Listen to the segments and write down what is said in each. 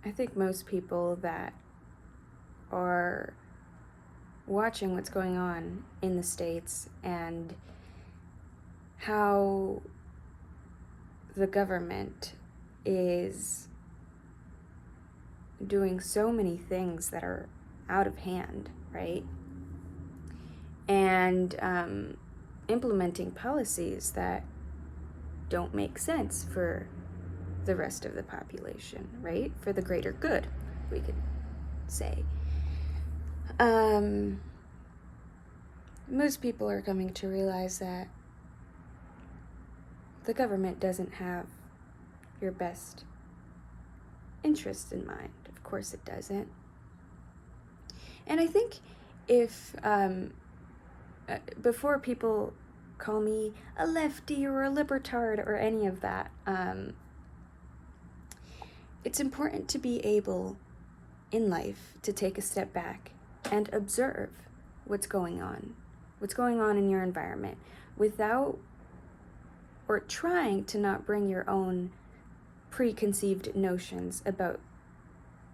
I think most people that are watching what's going on in the States and how the government is doing so many things that are out of hand, right? And implementing policies that don't make sense for the rest of the population, right? For the greater good, we could say. Most people are coming to realize that the government doesn't have your best interest in mind. Of course it doesn't. And I think if, before people call me a lefty or a libertard or any of that, it's important to be able in life to take a step back and observe what's going on in your environment, without or trying to not bring your own preconceived notions about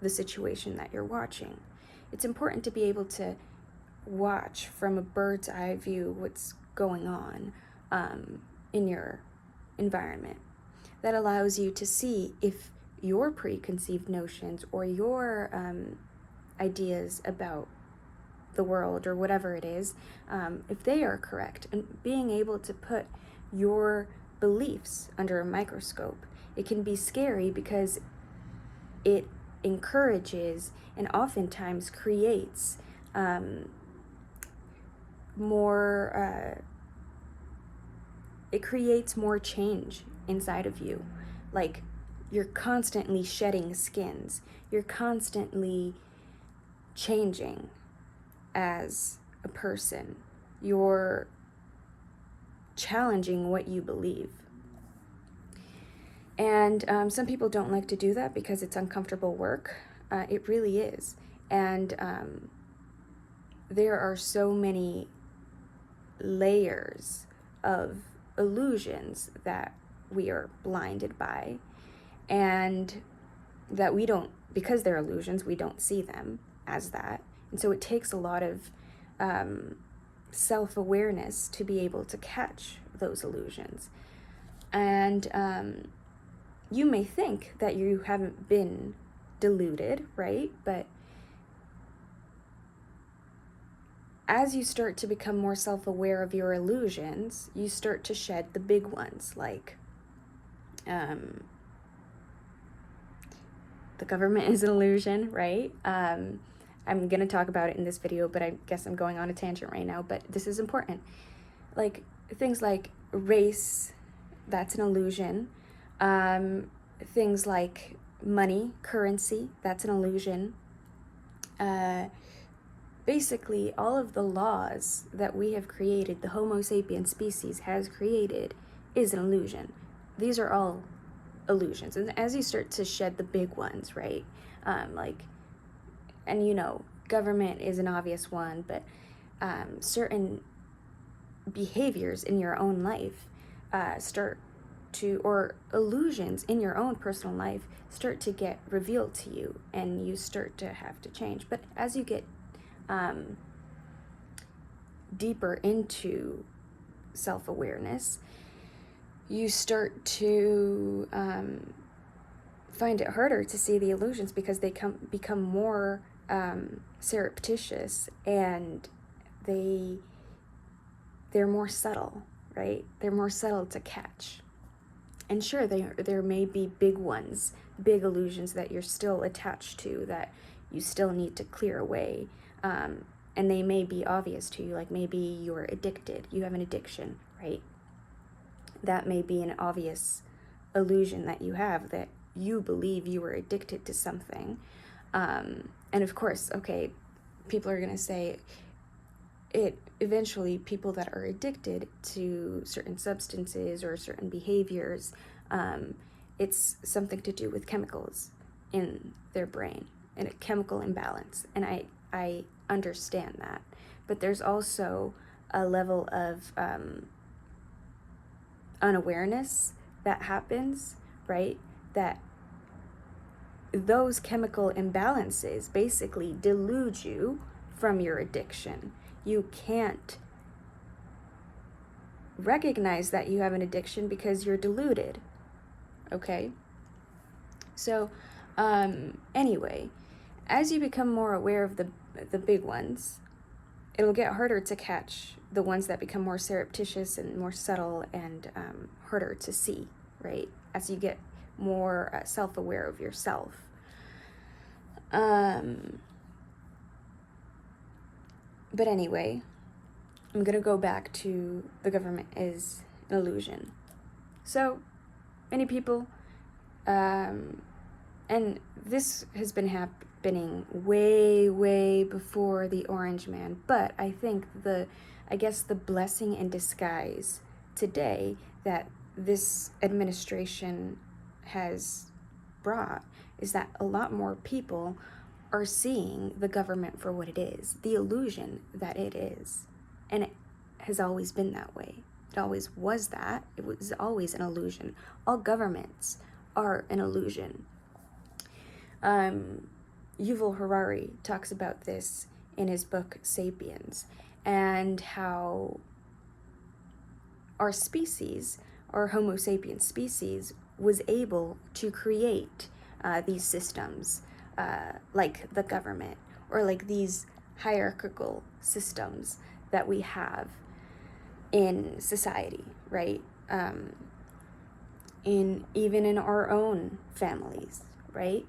the situation that you're watching. It's important to be able to watch from a bird's eye view what's going on in your environment. That allows you to see if your preconceived notions or your ideas about the world or whatever it is, if they are correct, and being able to put your beliefs under a microscope. It can be scary because it encourages and oftentimes creates more change inside of you. Like, you're constantly shedding skins, you're constantly changing as a person, you're challenging what you believe. And some people don't like to do that because it's uncomfortable work. It really is. And there are so many layers of illusions that we are blinded by, and that we don't, because they're illusions, we don't see them as that. And so it takes a lot of self-awareness to be able to catch those illusions. And you may think that you haven't been deluded, right? But as you start to become more self-aware of your illusions, you start to shed the big ones, like the government is an illusion, right? I'm going to talk about it in this video, but I guess I'm going on a tangent right now, but this is important. Like, things like race, that's an illusion. Things like money, currency, that's an illusion. Basically, all of the laws that we have created, the Homo sapiens species has created, is an illusion. These are all illusions. And as you start to shed the big ones, right? And government is an obvious one, but certain behaviors in your own life or illusions in your own personal life start to get revealed to you, and you start to have to change. But as you get deeper into self-awareness, you start to find it harder to see the illusions, because they become more surreptitious, and they're more subtle, right? They're more subtle to catch. And sure, there may be big ones, big illusions that you're still attached to, that you still need to clear away. And they may be obvious to you, like maybe you're addicted, you have an addiction, right? That may be an obvious illusion that you have, that you believe you are addicted to something. And of course, okay, people are going to say eventually people that are addicted to certain substances or certain behaviors, it's something to do with chemicals in their brain and a chemical imbalance. And I understand that. But there's also a level of unawareness that happens, right? That those chemical imbalances basically delude you from your addiction. You can't recognize that you have an addiction because you're deluded. Okay? So, anyway, as you become more aware of the big ones, it'll get harder to catch the ones that become more surreptitious and more subtle and harder to see, right? As you get more self-aware of yourself. But anyway, I'm going to go back to the government is an illusion. So, many people, and this has been happening way before the Orange Man, but I think the blessing in disguise today that this administration has brought is that a lot more people are seeing the government for what it is, the illusion that it is. And it has always been that way. It always was that. It was always an illusion. All governments are an illusion. Yuval Harari talks about this in his book Sapiens, and how our species, our Homo sapiens species, was able to create these systems like the government, or like these hierarchical systems that we have in society, right? Even in our own families, right?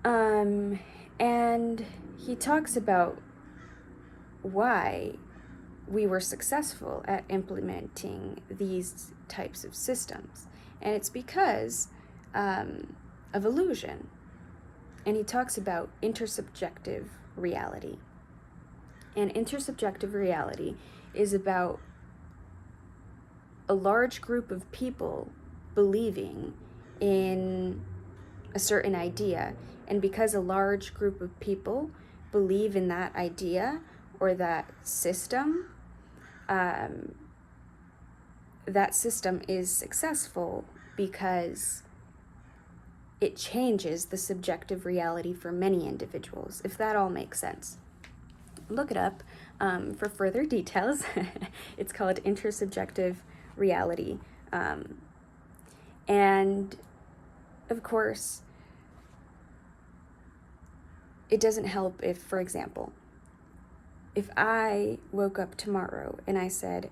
And he talks about why we were successful at implementing these types of systems. And it's because of illusion. And he talks about intersubjective reality. And intersubjective reality is about a large group of people believing in a certain idea. And because a large group of people believe in that idea or that system is successful because it changes the subjective reality for many individuals, if that all makes sense. Look it up for further details. It's called intersubjective reality. And of course, it doesn't help if, for example, if I woke up tomorrow and I said,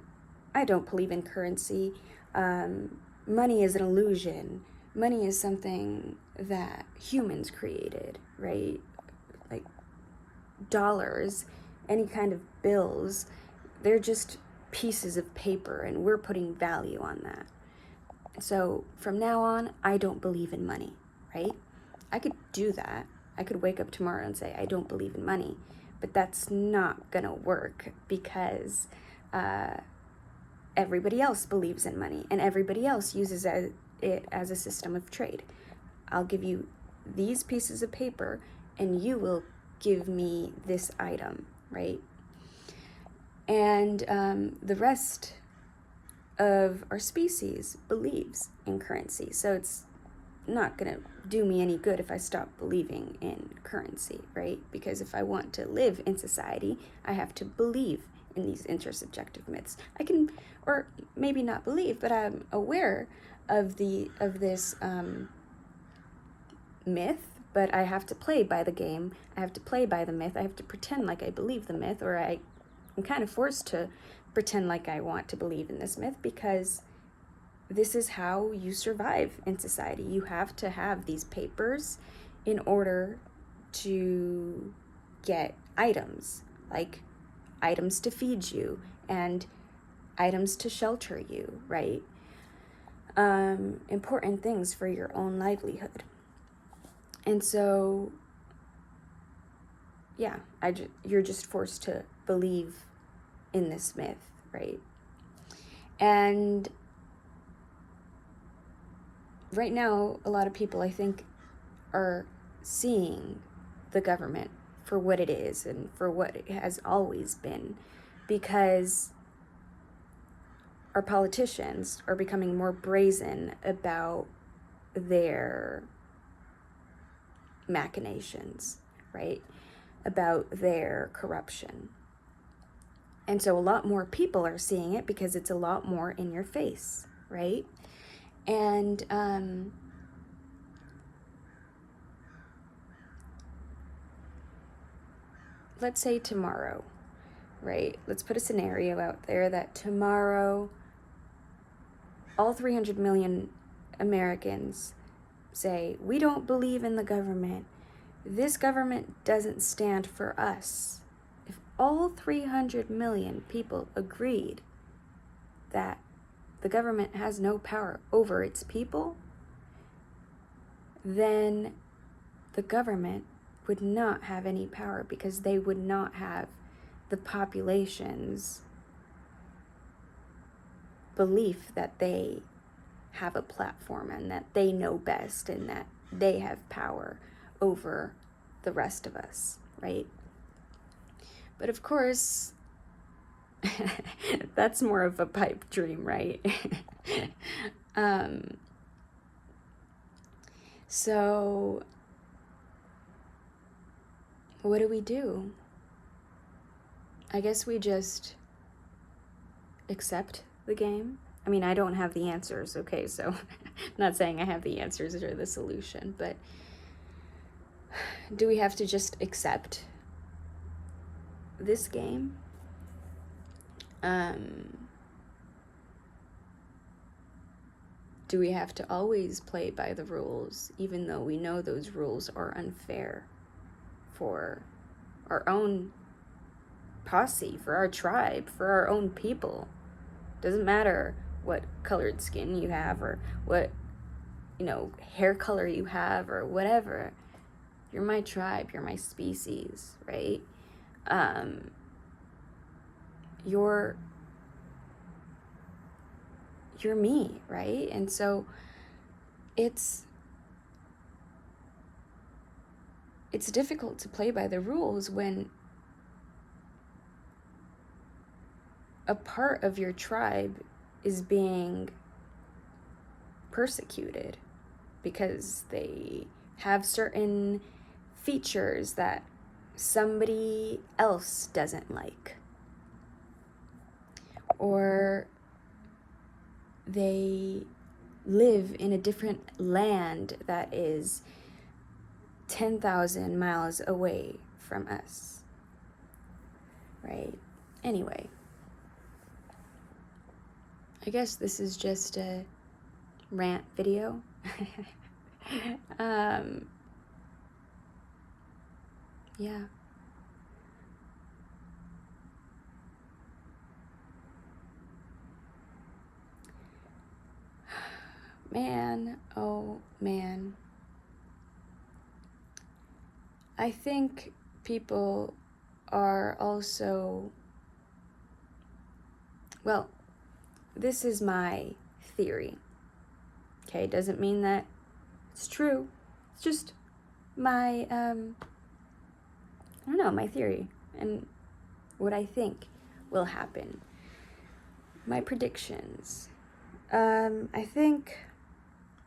I don't believe in currency, money is an illusion, money is something that humans created, right? Like dollars, any kind of bills, they're just pieces of paper and we're putting value on that. So from now on, I don't believe in money, right? I could do that. I could wake up tomorrow and say, I don't believe in money, but that's not gonna work because everybody else believes in money and everybody else uses it as a system of trade. I'll give you these pieces of paper and you will give me this item, right? And the rest of our species believes in currency. So it's not going to do me any good if I stop believing in currency, right? Because if I want to live in society, I have to believe in these intersubjective myths. I can, or maybe not believe, but I'm aware of this myth, but I have to play by the game. I have to play by the myth. I have to pretend like I believe the myth, or I'm kind of forced to pretend like I want to believe in this myth because this is how you survive in society. You have to have these papers in order to get items, like items to feed you and items to shelter you, right? Important things for your own livelihood. And so, yeah, you're just forced to believe in this myth, right? And right now, a lot of people, I think, are seeing the government for what it is and for what it has always been, because our politicians are becoming more brazen about their machinations, right? About their corruption. And so a lot more people are seeing it because it's a lot more in your face, right? And let's say tomorrow, right? Let's put a scenario out there that tomorrow all 300 million Americans say, we don't believe in the government. This government doesn't stand for us. If all 300 million people agreed that the government has no power over its people, then the government would not have any power because they would not have the population's belief that they have a platform and that they know best and that they have power over the rest of us, right? But of course, that's more of a pipe dream, right? So what do? I guess we just accept the game. I mean, I don't have the answers, okay? So I'm not saying I have the answers or the solution, but do we have to just accept this game? Do we have to always play by the rules, even though we know those rules are unfair for our own posse, for our tribe, for our own people? Doesn't matter what colored skin you have or what, hair color you have or whatever. You're my tribe, you're my species, right? You're me, right? And so it's difficult to play by the rules when a part of your tribe is being persecuted because they have certain features that somebody else doesn't like, or they live in a different land that is 10,000 miles away from us, right? Anyway, I guess this is just a rant video. Yeah. Man, oh man. I think people are also, well, this is my theory. Okay, doesn't mean that it's true. It's just my, my theory and what I think will happen. My predictions. I think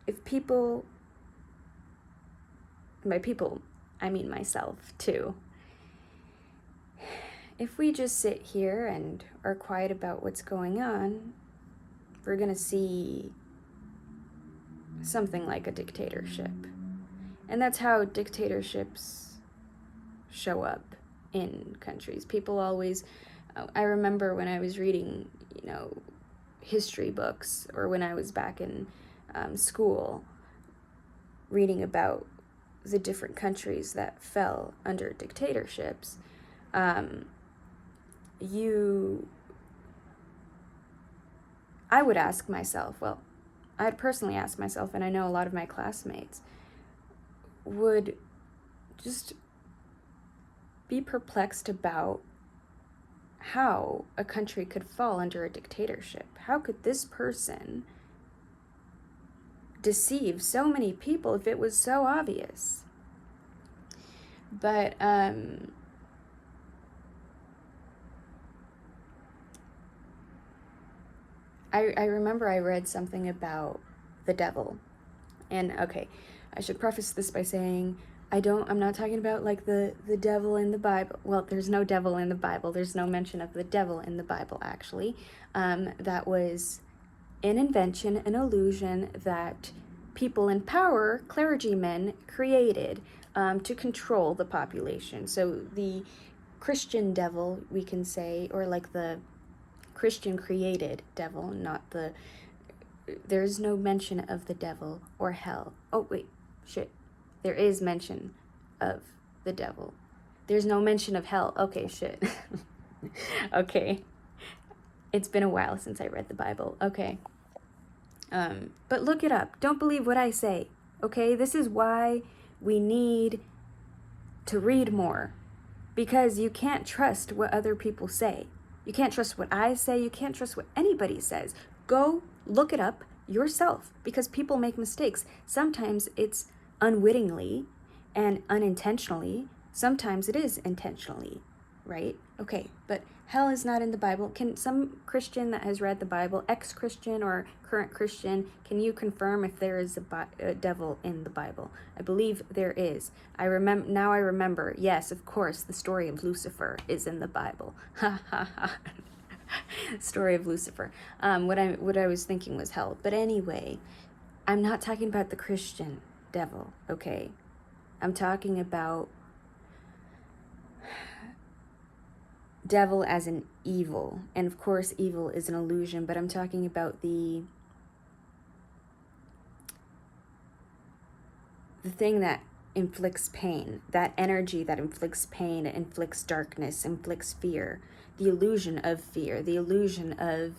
if people, by people, I mean myself too, if we just sit here and are quiet about what's going on, we're gonna see something like a dictatorship. And that's how dictatorships show up in countries. People always, I remember when I was reading, history books, or when I was back in school, reading about the different countries that fell under dictatorships, I would ask myself, I'd personally ask myself, and I know a lot of my classmates would just be perplexed about how a country could fall under a dictatorship. How could this person deceive so many people if it was so obvious? But I remember I read something about the devil. And okay, I should preface this by saying I'm not talking about like the devil in the Bible. Well, there's no devil in the Bible. There's no mention of the devil in the Bible, actually. That was an invention, an illusion that people in power, clergymen, created to control the population. So the Christian devil, we can say, or like the Christian created devil, not the. There's no mention of the devil or hell. Oh, wait, shit. There is mention of the devil. There's no mention of hell. Okay, shit. Okay. It's been a while since I read the Bible. Okay. But look it up. Don't believe what I say. Okay? This is why we need to read more. Because you can't trust what other people say. You can't trust what I say. You can't trust what anybody says. Go look it up yourself, because people make mistakes. Sometimes it's unwittingly and unintentionally. Sometimes it is intentionally, right? Okay, but hell is not in the Bible. Can some Christian that has read the Bible, ex-Christian or current Christian, can you confirm if there is a devil in the Bible? I believe there is. I remember. Yes, of course, the story of Lucifer is in the Bible. Ha ha ha. Story of Lucifer. What I was thinking was hell. But anyway, I'm not talking about the Christian devil, okay? I'm talking about devil as an evil. And of course, evil is an illusion, but I'm talking about the thing that inflicts pain, that energy that inflicts pain, inflicts darkness, inflicts fear, the illusion of fear, the illusion of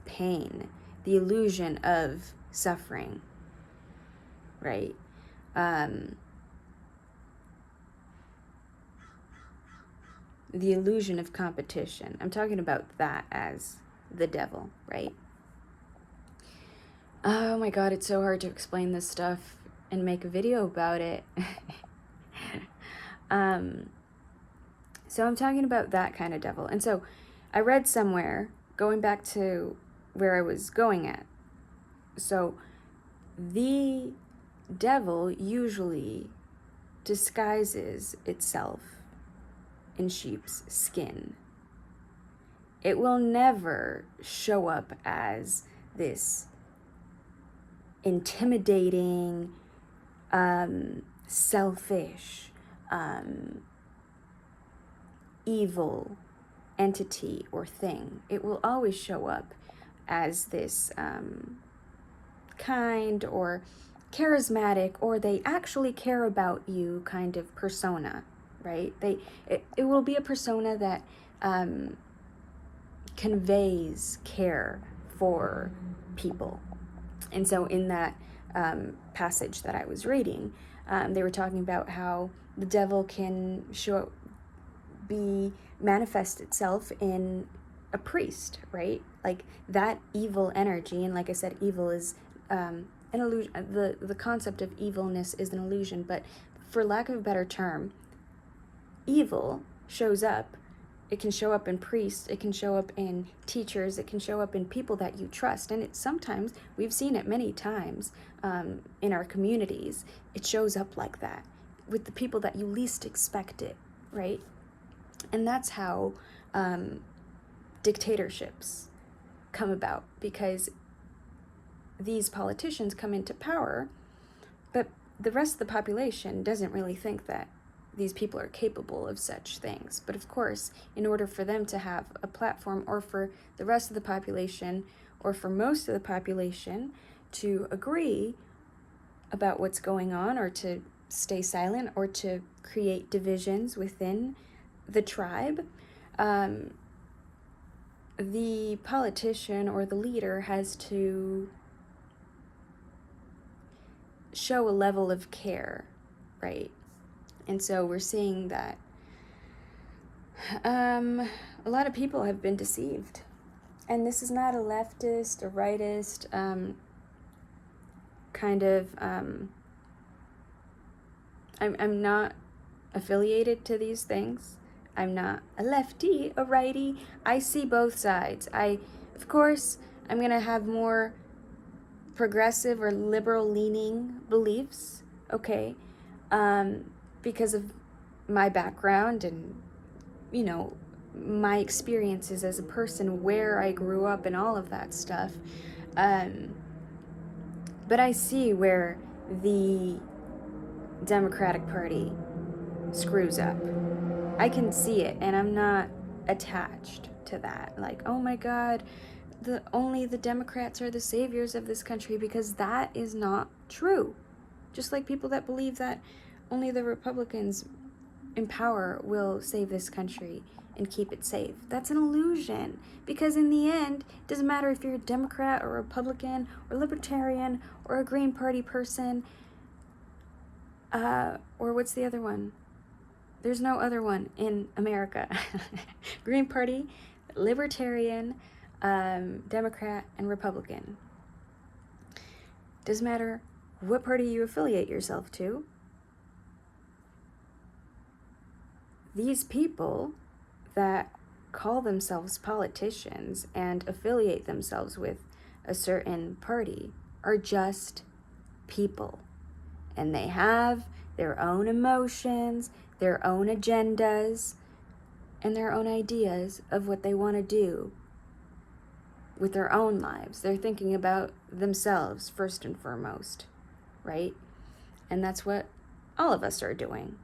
pain, the illusion of suffering, right? The illusion of competition. I'm talking about that as the devil, right? Oh my God, it's so hard to explain this stuff and make a video about it. So I'm talking about that kind of devil. And so I read somewhere, going back to where I was going at. So the devil usually disguises itself in sheep's skin. It will never show up as this intimidating, selfish, evil entity or thing. It will always show up as this kind or charismatic, or they actually care about you kind of persona, right? It will be a persona that conveys care for people. And so in that passage that I was reading, they were talking about how the devil can manifest itself in a priest, right? Like that evil energy. And like I said, evil is an illusion. The concept of evilness is an illusion, but for lack of a better term, evil shows up. It can show up in priests, it can show up in teachers, it can show up in people that you trust. And it's sometimes, we've seen it many times in our communities, it shows up like that with the people that you least expect it, right? And that's how dictatorships come about, because these politicians come into power, but the rest of the population doesn't really think that these people are capable of such things. But of course, in order for them to have a platform, or for the rest of the population, or for most of the population to agree about what's going on, or to stay silent, or to create divisions within the tribe, the politician or the leader has to show a level of care, right? And so we're seeing that a lot of people have been deceived. And this is not a leftist or rightist kind of... I'm not affiliated to these things. I'm not a lefty, a righty. I see both sides. Of course, I'm going to have more progressive or liberal leaning beliefs, okay, because of my background and, you know, my experiences as a person, where I grew up and all of that stuff. But I see where the Democratic Party screws up. I can see it, and I'm not attached to that. Like, oh my God, only the Democrats are the saviors of this country, because that is not true. Just like people that believe that only the Republicans in power will save this country and keep it safe. That's an illusion, because in the end, it doesn't matter if you're a Democrat or a Republican or Libertarian or a Green Party person, or what's the other one? There's no other one in America. Green Party, Libertarian, Democrat, and Republican. Doesn't matter what party you affiliate yourself to. These people that call themselves politicians and affiliate themselves with a certain party are just people. And they have their own emotions, their own agendas, and their own ideas of what they want to do with their own lives. They're thinking about themselves first and foremost, right? And that's what all of us are doing.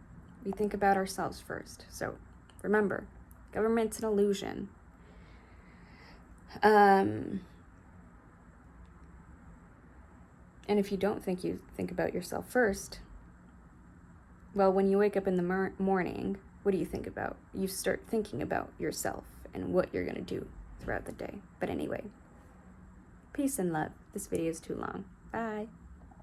We think about ourselves first. So remember, government's an illusion. And if you don't think you think about yourself first, well, when you wake up in the morning, what do you think about? You start thinking about yourself and what you're going to do throughout the day. But anyway, peace and love. This video is too long. Bye.